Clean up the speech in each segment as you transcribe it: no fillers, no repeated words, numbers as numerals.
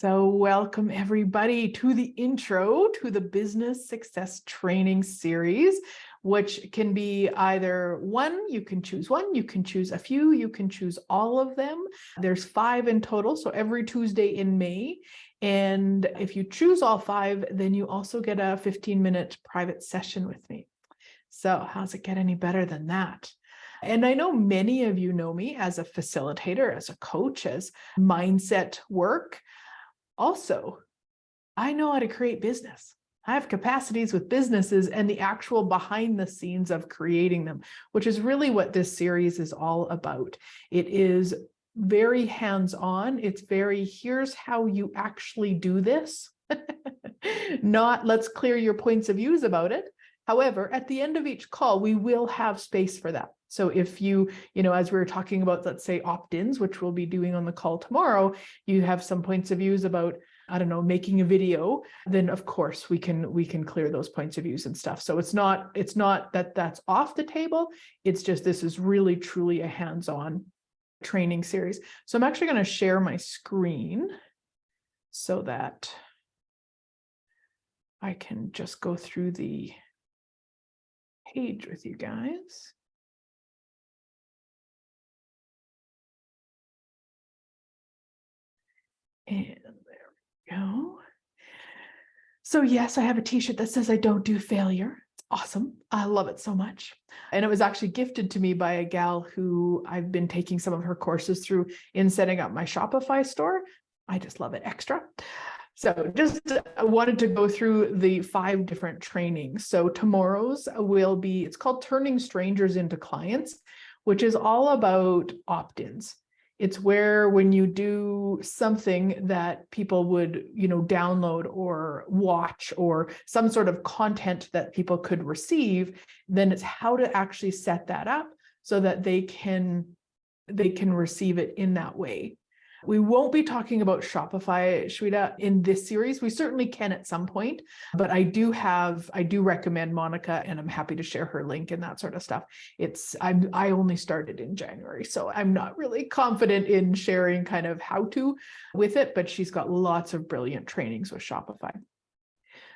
So welcome everybody to the intro to the Business Success Training Series, which can be either one, you can choose a few, you can choose all of them. There's 5 in total, so every Tuesday in May. And if you choose all 5, then you also get a 15-minute private session with me. So how's it get any better than that? And I know many of you know me as a facilitator, as a coach, as mindset work. Also, I know how to create business. I have capacities with businesses and the actual behind the scenes of creating them, which is really what this series is all about. It is very hands-on. It's very, here's how you actually do this. Not let's clear your points of views about it. However, at the end of each call, we will have space for that. So if you as we were talking about, let's say opt-ins, which we'll be doing on the call tomorrow, you have some points of views about, I don't know, making a video, then of course we can clear those points of views and stuff. So it's not that that's off the table. It's just, this is really truly a hands-on training series. So I'm actually going to share my screen so that I can just go through the page with you guys. And there we go. So yes, I have a t-shirt that says I don't do failure. It's awesome. I love it so much. And it was actually gifted to me by a gal who I've been taking some of her courses through in setting up my Shopify store. I just love it extra. So just wanted to go through the 5 different trainings. So tomorrow's will be, it's called Turning Strangers into Clients, which is all about opt-ins. It's where when you do something that people would, download or watch, or some sort of content that people could receive, then it's how to actually set that up so that they can receive it in that way. We won't be talking about Shopify, Shweta, in this series. We certainly can at some point, but I do recommend Monica, and I'm happy to share her link and that sort of stuff. I only started in January, so I'm not really confident in sharing kind of how to with it, but she's got lots of brilliant trainings with Shopify.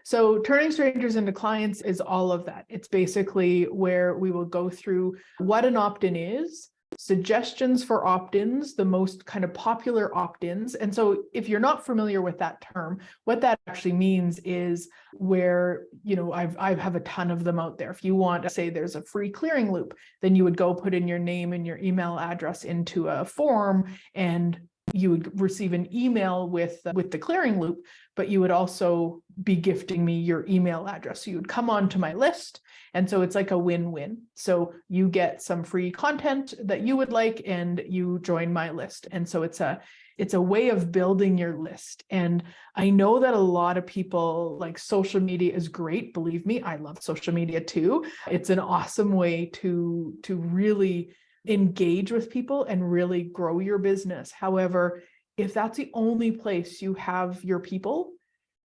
So Turning Strangers into Clients is all of that. It's basically where we will go through what an opt-in is, suggestions for opt-ins, the most kind of popular opt-ins. And so if you're not familiar with that term, what that actually means is where, I have a ton of them out there. If you want to say there's a free clearing loop, then you would go put in your name and your email address into a form, and you would receive an email with the clearing loop, but you would also be gifting me your email address. So you would come onto my list. And so it's like a win-win. So you get some free content that you would like, and you join my list. And so it's a way of building your list. And I know that a lot of people, like, social media is great. Believe me, I love social media too. It's an awesome way to really engage with people and really grow your business. However, if that's the only place you have your people,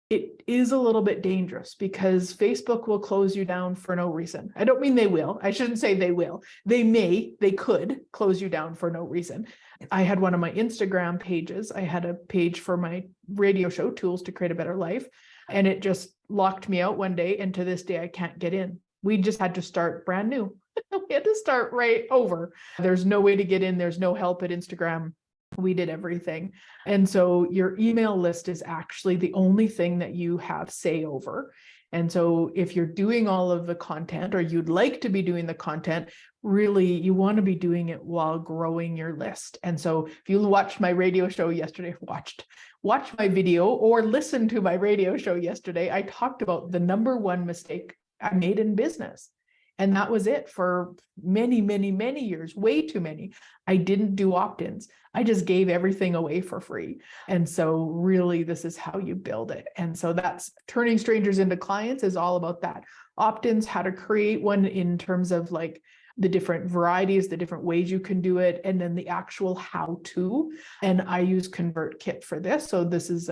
it is a little bit dangerous, because Facebook will close you down for no reason. I don't mean they will. I shouldn't say they will. They could close you down for no reason. I had one of my Instagram pages. I had a page for my radio show, Tools to Create a Better Life, and it just locked me out one day. And to this day, I can't get in. We just had to start brand new. We had to start right over. There's no way to get in. There's no help at Instagram. We did everything. And so your email list is actually the only thing that you have say over. And so if you're doing all of the content, or you'd like to be doing the content, really you want to be doing it while growing your list. And so if you watched my radio show yesterday, watch my video or listen to my radio show yesterday, I talked about the number 1 mistake I made in business. And that was it for many, many, many years, way too many. I didn't do opt-ins. I just gave everything away for free. And so really, this is how you build it. And so that's Turning Strangers into Clients is all about that. Opt-ins, how to create one in terms of like the different varieties, the different ways you can do it, and then the actual how to. And I use ConvertKit for this. So this is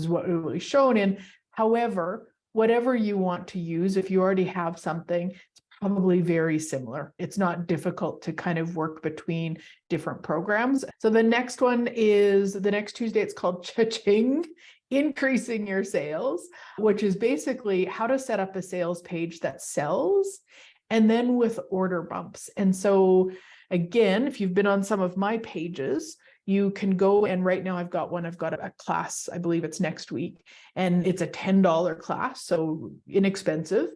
what it will be shown in. However, whatever you want to use, if you already have something, it's probably very similar. It's not difficult to kind of work between different programs. So the next one is the next Tuesday. It's called Cha-Ching, Increasing Your Sales, which is basically how to set up a sales page that sells, and then with order bumps. And so again, if you've been on some of my pages, you can go, and right now I've got a class, I believe it's next week, and it's a $10 class, so inexpensive.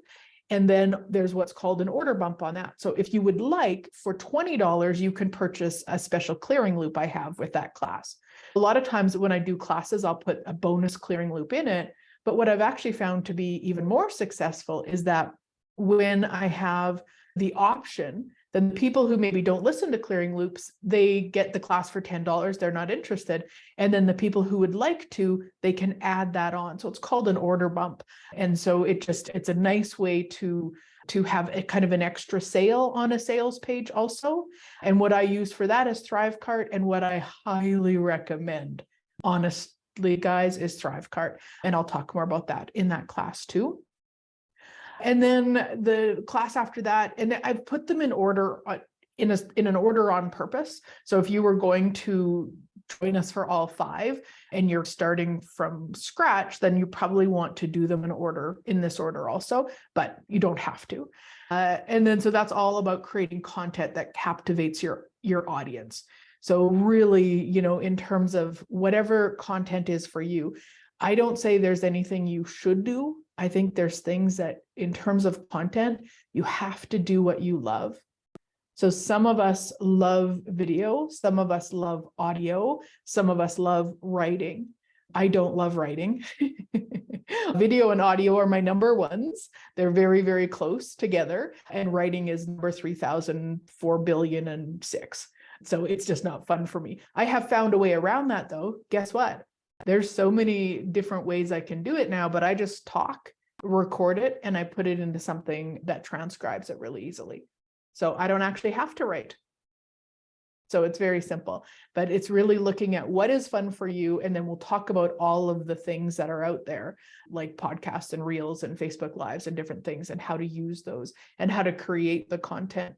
And then there's what's called an order bump on that. So if you would like, for $20, you can purchase a special clearing loop I have with that class. A lot of times when I do classes, I'll put a bonus clearing loop in it. But what I've actually found to be even more successful is that when I have the option, then the people who maybe don't listen to clearing loops, they get the class for $10, they're not interested. And then the people who would like to, they can add that on. So it's called an order bump. And so it's a nice way to have a kind of an extra sale on a sales page also. And what I use for that is Thrivecart. And what I highly recommend, honestly, guys, is Thrivecart. And I'll talk more about that in that class too. And then the class after that, and I've put them in order, in an order on purpose. So if you were going to join us for all 5 and you're starting from scratch, then you probably want to do them in this order also, but you don't have to. And then so that's all about creating content that captivates your audience. So really, in terms of whatever content is for you, I don't say there's anything you should do. I think there's things that in terms of content, you have to do what you love. So some of us love video, some of us love audio, some of us love writing. I don't love writing. Video and audio are my number ones. They're very, very close together. And writing is number 3,004,000,006. So it's just not fun for me. I have found a way around that though. Guess what? There's so many different ways I can do it now, but I just talk, record it, and I put it into something that transcribes it really easily. So I don't actually have to write. So it's very simple, but it's really looking at what is fun for you. And then we'll talk about all of the things that are out there, like podcasts and reels and Facebook Lives and different things, and how to use those and how to create the content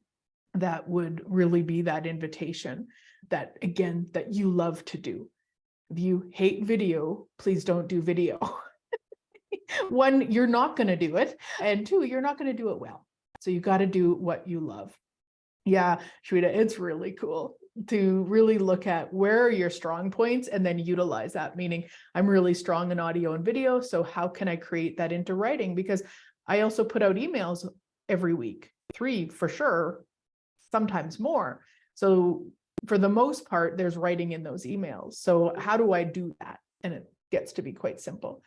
that would really be that invitation that, again, that you love to do. If you hate video, please don't do video. 1, you're not going to do it. And 2, you're not going to do it well. So you got to do what you love. Yeah, Shweta, it's really cool to really look at where are your strong points and then utilize that, meaning I'm really strong in audio and video. So how can I create that into writing? Because I also put out emails every week, 3 for sure, sometimes more. So for the most part, there's writing in those emails. So how do I do that? And it gets to be quite simple.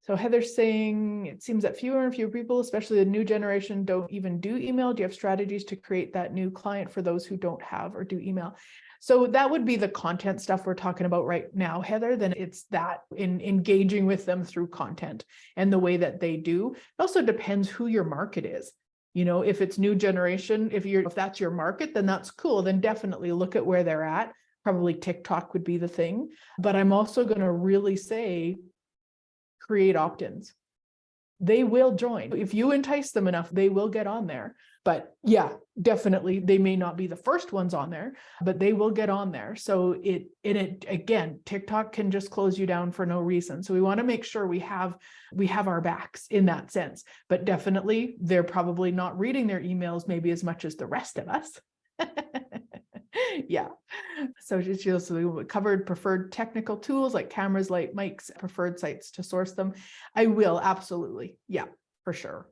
So Heather's saying, it seems that fewer and fewer people, especially the new generation, don't even do email. Do you have strategies to create that new client for those who don't have or do email? So that would be the content stuff we're talking about right now, Heather. Then it's that in engaging with them through content and the way that they do. It also depends who your market is. If it's new generation, if that's your market, then that's cool. Then definitely look at where they're at. Probably TikTok would be the thing. But I'm also going to really say, create opt-ins. They will join. If you entice them enough, they will get on there. But yeah, definitely, they may not be the first ones on there, but they will get on there. So again, TikTok can just close you down for no reason. So we want to make sure we have our backs in that sense. But definitely, they're probably not reading their emails maybe as much as the rest of us. Yeah. So we covered preferred technical tools like cameras, light, mics, preferred sites to source them. I will, absolutely. Yeah, for sure.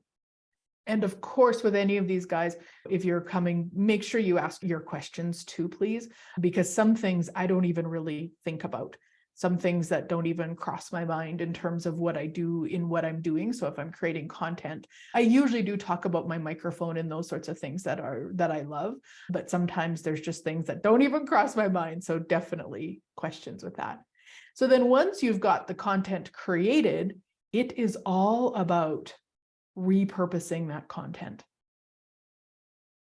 And of course, with any of these guys, if you're coming, make sure you ask your questions too, please, because some things I don't even really think about. Some things that don't even cross my mind in terms of what I do in what I'm doing. So if I'm creating content, I usually do talk about my microphone and those sorts of things that I love, but sometimes there's just things that don't even cross my mind. So definitely questions with that. So then once you've got the content created, it is all about repurposing that content.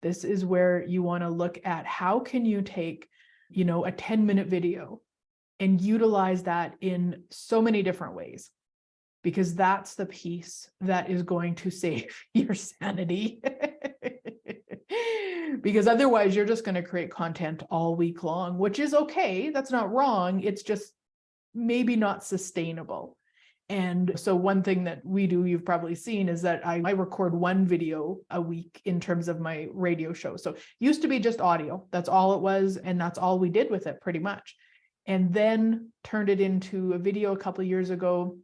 This is where you want to look at how can you take, a 10-minute video and utilize that in so many different ways, because that's the piece that is going to save your sanity. because otherwise you're just going to create content all week long, which is okay. That's not wrong. It's just maybe not sustainable. And so one thing that we do, you've probably seen, is that I record one video a week in terms of my radio show. So it used to be just audio. That's all it was. And that's all we did with it pretty much. And then turned it into a video a couple of years ago.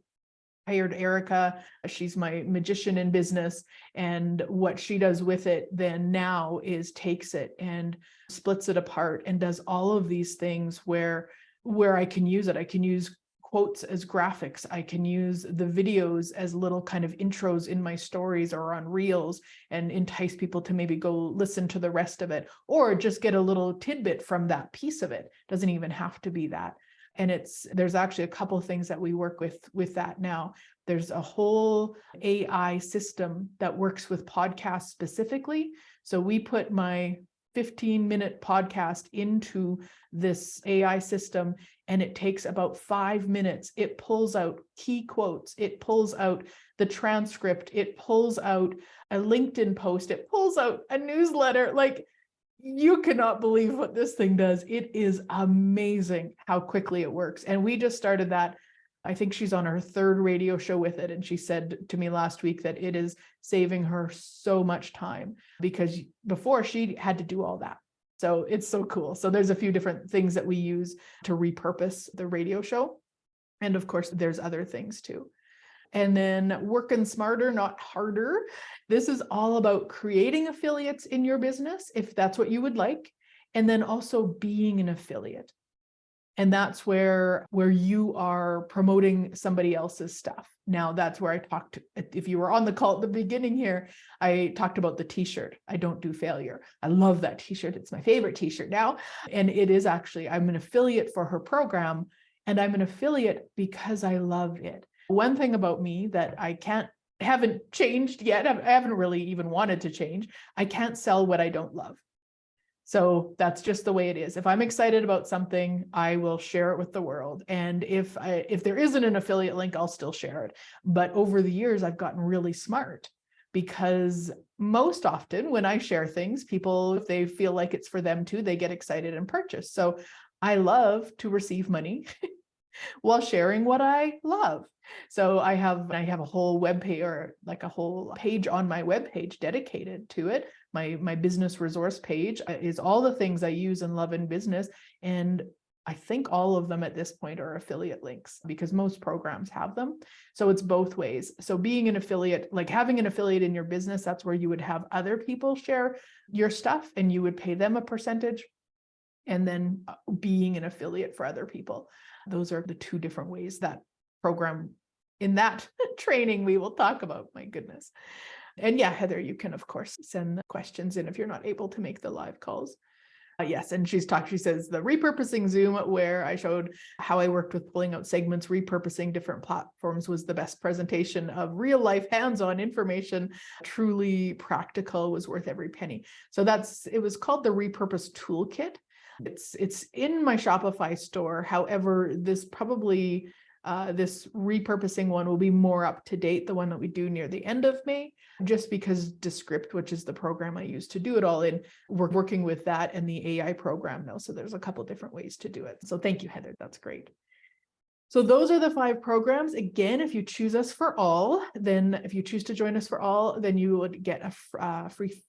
Hired Erica. She's my magician in business. And what she does with it then now is takes it and splits it apart and does all of these things where I can use it. I can use quotes as graphics. I can use the videos as little kind of intros in my stories or on reels and entice people to maybe go listen to the rest of it, or just get a little tidbit from that piece of it. Doesn't even have to be that. And there's actually a couple of things that we work with that now. There's a whole AI system that works with podcasts specifically. So we put my 15-minute podcast into this AI system, and it takes about 5 minutes. It pulls out key quotes. It pulls out the transcript. It pulls out a LinkedIn post. It pulls out a newsletter. Like, you cannot believe what this thing does. It is amazing how quickly it works. And we just started that. I think she's on her third radio show with it. And she said to me last week that it is saving her so much time, because before she had to do all that. So it's so cool. So there's a few different things that we use to repurpose the radio show. And of course, there's other things too. And then working smarter, not harder. This is all about creating affiliates in your business, if that's what you would like. And then also being an affiliate. And that's where you are promoting somebody else's stuff. Now, that's where I talked, if you were on the call at the beginning here, I talked about the t-shirt. I don't do failure. I love that t-shirt. It's my favorite t-shirt now. And it is actually, I'm an affiliate for her program, and I'm an affiliate because I love it. One thing about me that haven't changed yet, I haven't really even wanted to change. I can't sell what I don't love. So that's just the way it is. If I'm excited about something, I will share it with the world. And if there isn't an affiliate link, I'll still share it. But over the years, I've gotten really smart, because most often when I share things, people, if they feel like it's for them too, they get excited and purchase. So I love to receive money while sharing what I love. So I have a whole web page, or like a whole page on my web page dedicated to it. My business resource page is all the things I use and love in business. And I think all of them at this point are affiliate links, because most programs have them. So it's both ways. So being an affiliate, like having an affiliate in your business, that's where you would have other people share your stuff and you would pay them a percentage. And then being an affiliate for other people. Those are the two different ways that program in that training we will talk about. My goodness. And yeah, Heather, you can, of course, send the questions in if you're not able to make the live calls. Yes, and she says the repurposing Zoom, where I showed how I worked with pulling out segments, repurposing different platforms, was the best presentation of real life hands-on information, truly practical, was worth every penny. So it was called the Repurpose Toolkit. It's in my Shopify store. However, this repurposing one will be more up to date, the one that we do near the end of May, just because Descript, which is the program I use to do it all in, we're working with that and the AI program now. So there's a couple different ways to do it. So thank you, Heather. That's great. So those are the 5 programs. Again, if you choose us for all, then if you choose to join us for all, then you would get a free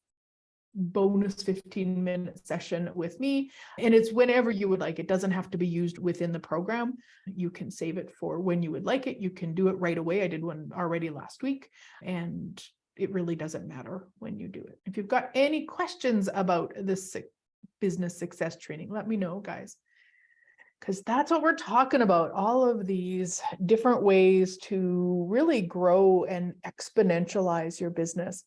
bonus 15-minute session with me. And it's whenever you would like. It doesn't have to be used within the program. You can save it for when you would like it. You can do it right away. I did one already last week, and it really doesn't matter when you do it. If you've got any questions about this business success training, let me know, guys, because that's what we're talking about. All of these different ways to really grow and exponentialize your business.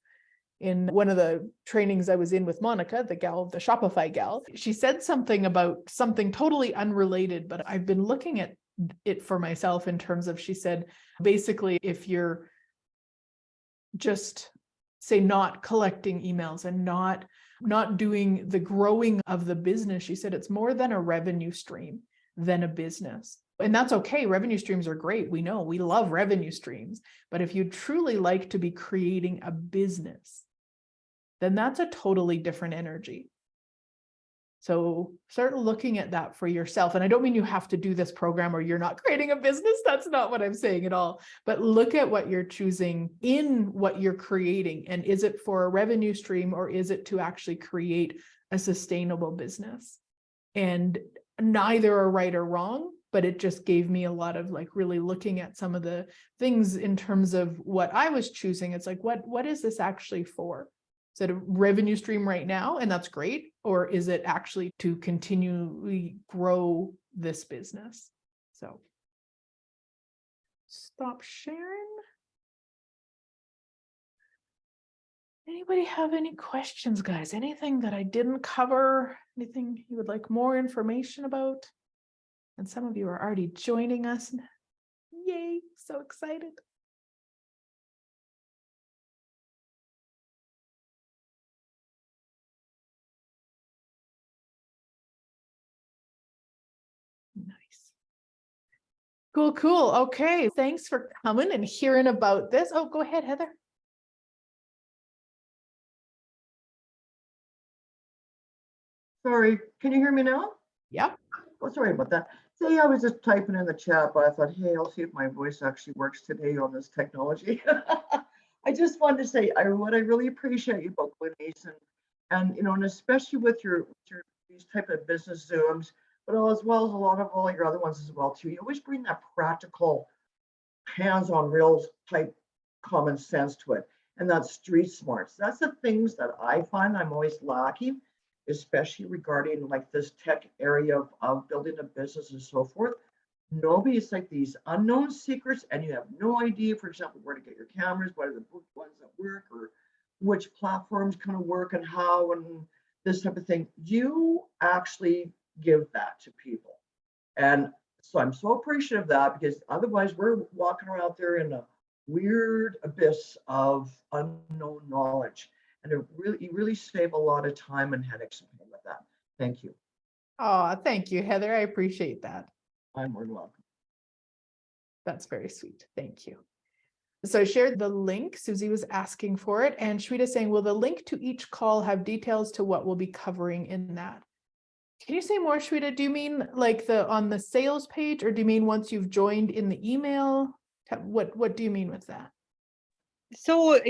In one of the trainings I was in with Monica, the Shopify gal, she said something about something totally unrelated, but I've been looking at it for myself in terms of, she said, basically, if you're just, say, not collecting emails and not doing the growing of the business, she said it's more than a revenue stream than a business. And that's okay. Revenue streams are great. We know, we love revenue streams. But if you truly like to be creating a business, then that's a totally different energy. So start looking at that for yourself. And I don't mean you have to do this program or you're not creating a business. That's not what I'm saying at all. But look at what you're choosing in what you're creating. And is it for a revenue stream, or is it to actually create a sustainable business? And neither are right or wrong, but it just gave me a lot of like really looking at some of the things in terms of what I was choosing. It's like, what is this actually for? Is it a revenue stream right now? And that's great. Or is it actually to continually grow this business? So stop sharing. Anybody have any questions, guys? Anything that I didn't cover? Anything you would like more information about? And some of you are already joining us. Yay, so excited. Nice. Cool, cool. Okay, thanks for coming and hearing about this. Oh, go ahead, Heather. Sorry, can you hear me now? Yep. Oh, sorry about that. Say, I was just typing in the chat, but I thought, hey, I'll see if my voice actually works today on this technology. I just wanted to say, what I really appreciate you about Glenise, and and especially with your these type of business Zooms, but as well as a lot of all your other ones as well too. You always bring that practical, hands-on, real type common sense to it, and that street smarts. That's the things that I find I'm always lacking, especially regarding like this tech area of building a business and so forth. Nobody's like these unknown secrets, and you have no idea, for example, where to get your cameras, what are the ones that work, or which platforms kind of work and how, and this type of thing. You actually give that to people. And so I'm so appreciative of that, because otherwise we're walking around there in a weird abyss of unknown knowledge. And you really save a lot of time and headaches with that. Thank you. Oh, thank you, Heather. I appreciate that. I'm more than welcome. That's very sweet. Thank you. So I shared the link. Susie was asking for it. And Shweta saying, will the link to each call have details to what we'll be covering in that? Can you say more, Shweta? Do you mean like on the sales page, or do you mean once you've joined in the email? What do you mean with that? So,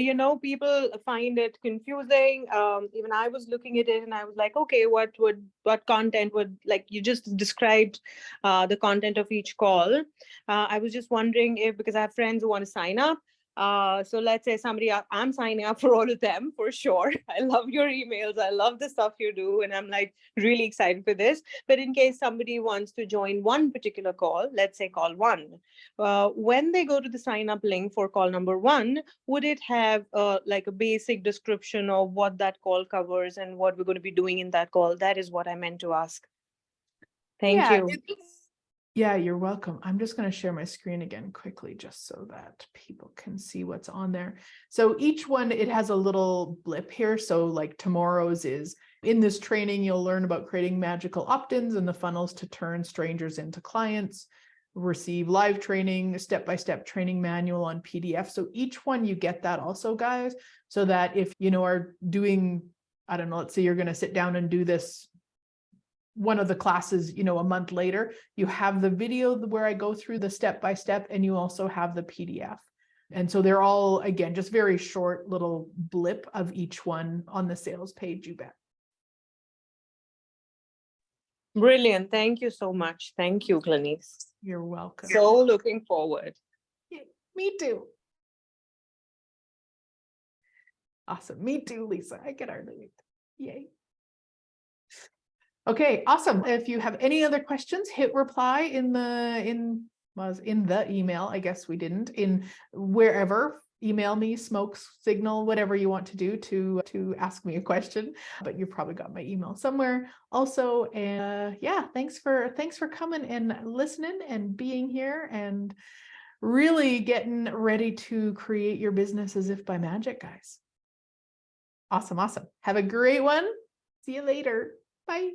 people find it confusing. Even I was looking at it and I was like, okay, what content would, like you just described the content of each call. I was just wondering if, because I have friends who want to sign up. So let's say I'm signing up for all of them for sure. I love your emails. I love the stuff you do. And I'm like really excited for this. But in case somebody wants to join one particular call, let's say call 1, when they go to the sign up link for call number 1, would it have like a basic description of what that call covers and what we're going to be doing in that call? That is what I meant to ask. Thank you. Yeah, you're welcome. I'm just going to share my screen again quickly, just so that people can see what's on there. So each one, it has a little blip here. So like tomorrow's is, in this training, you'll learn about creating magical opt-ins and the funnels to turn strangers into clients. Receive live training, step-by-step training manual on PDF. So each one you get that also, guys, so that if are doing, I don't know, let's say you're going to sit down and do this one of the classes, a month later, you have the video where I go through the step-by-step, and you also have the PDF. And so they're all, again, just very short little blip of each one on the sales page, you bet. Brilliant. Thank you so much. Thank you, Glenise. You're welcome. So looking forward. Yeah, me too. Awesome. Me too, Lisa. I can hardly wait. Yay. Okay, awesome. If you have any other questions, hit reply in the email. I guess we didn't, in wherever. Email me, smoke signal, whatever you want to do to ask me a question, but you've probably got my email somewhere also. And yeah, thanks for coming and listening and being here and really getting ready to create your business as if by magic, guys. Awesome. Have a great one. See you later. Bye.